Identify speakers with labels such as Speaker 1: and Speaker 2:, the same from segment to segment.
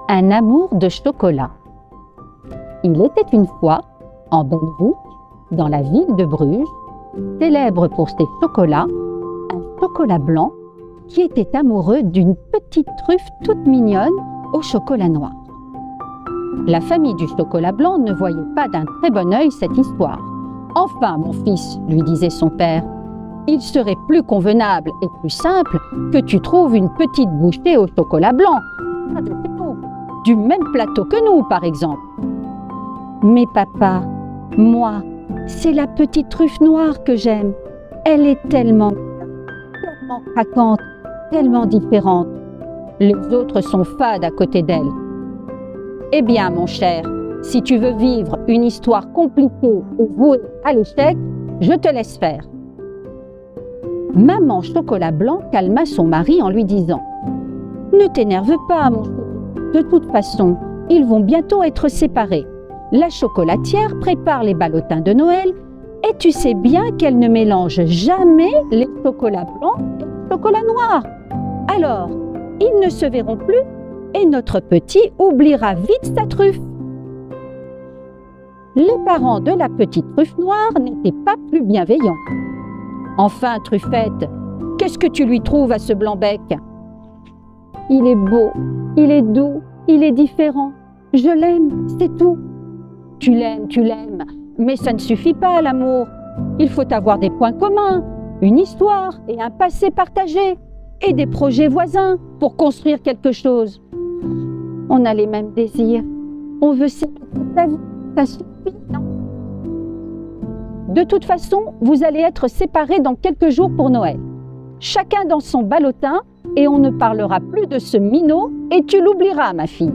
Speaker 1: Un amour de chocolat. Il était une fois, en Belgique, dans la ville de Bruges, célèbre pour ses chocolats, un chocolat blanc qui était amoureux d'une petite truffe toute mignonne au chocolat noir. La famille du chocolat blanc ne voyait pas d'un très bon œil cette histoire. « Enfin, mon fils, lui disait son père, il serait plus convenable et plus simple que tu trouves une petite bouchée au chocolat blanc, du même plateau que nous, par exemple. » « Mais papa, moi, c'est la petite truffe noire que j'aime. Elle est tellement craquante, tellement différente. Les autres sont fades à côté d'elle. » « Eh bien, mon cher, si tu veux vivre une histoire compliquée et vouée à l'échec, je te laisse faire. » Maman Chocolat Blanc calma son mari en lui disant « Ne t'énerve pas, mon chéri. De toute façon, ils vont bientôt être séparés. La chocolatière prépare les ballotins de Noël et tu sais bien qu'elle ne mélange jamais les chocolats blancs et les chocolats noirs. Alors, ils ne se verront plus et notre petit oubliera vite sa truffe. » Les parents de la petite truffe noire n'étaient pas plus bienveillants. « Enfin, Truffette, qu'est-ce que tu lui trouves à ce blanc-bec? »« Il est beau, il est doux, il est différent. Je l'aime, c'est tout. » »« Tu l'aimes, mais ça ne suffit pas, l'amour. Il faut avoir des points communs, une histoire et un passé partagé, et des projets voisins pour construire quelque chose. On a les mêmes désirs, on veut s'aimer toute la vie, ça suffit, non? De toute façon, vous allez être séparés dans quelques jours pour Noël. Chacun dans son ballotin, et on ne parlera plus de ce minot, et tu l'oublieras, ma fille. »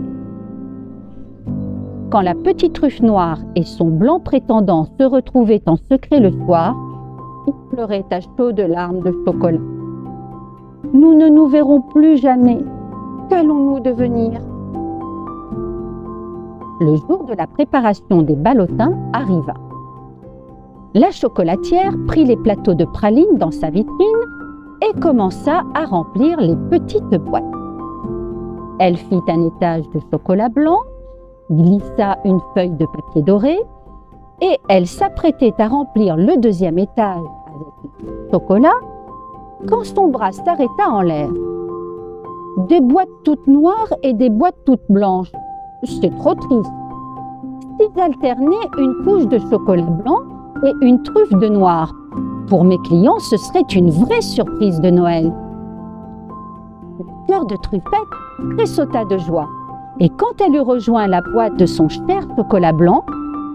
Speaker 1: Quand la petite truffe noire et son blanc prétendant se retrouvaient en secret le soir, ils pleuraient à chaudes larmes de chocolat. « Nous ne nous verrons plus jamais. Qu'allons-nous devenir ?» Le jour de la préparation des ballotins arriva. La chocolatière prit les plateaux de pralines dans sa vitrine et commença à remplir les petites boîtes. Elle fit un étage de chocolat blanc, glissa une feuille de papier doré et elle s'apprêtait à remplir le deuxième étage avec du chocolat quand son bras s'arrêta en l'air. « Des boîtes toutes noires et des boîtes toutes blanches, c'est trop triste. Si j'alternais une couche de chocolat blanc et une truffe de noir, pour mes clients, ce serait une vraie surprise de Noël. » Le cœur de Truffette tressauta de joie. Et quand elle eut rejoint la boîte de son cher chocolat blanc,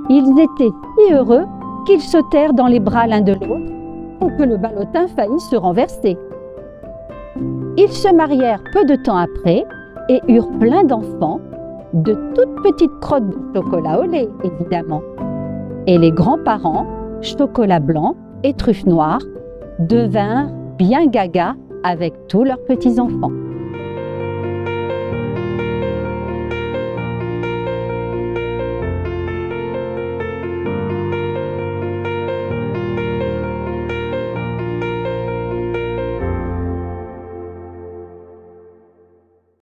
Speaker 1: ils étaient si heureux qu'ils sautèrent dans les bras l'un de l'autre et que le ballotin faillit se renverser. Ils se marièrent peu de temps après et eurent plein d'enfants, de toutes petites crottes de chocolat au lait, évidemment. Et les grands-parents, Chocolat Blanc et Truffe Noire, devinrent bien gaga avec tous leurs petits-enfants.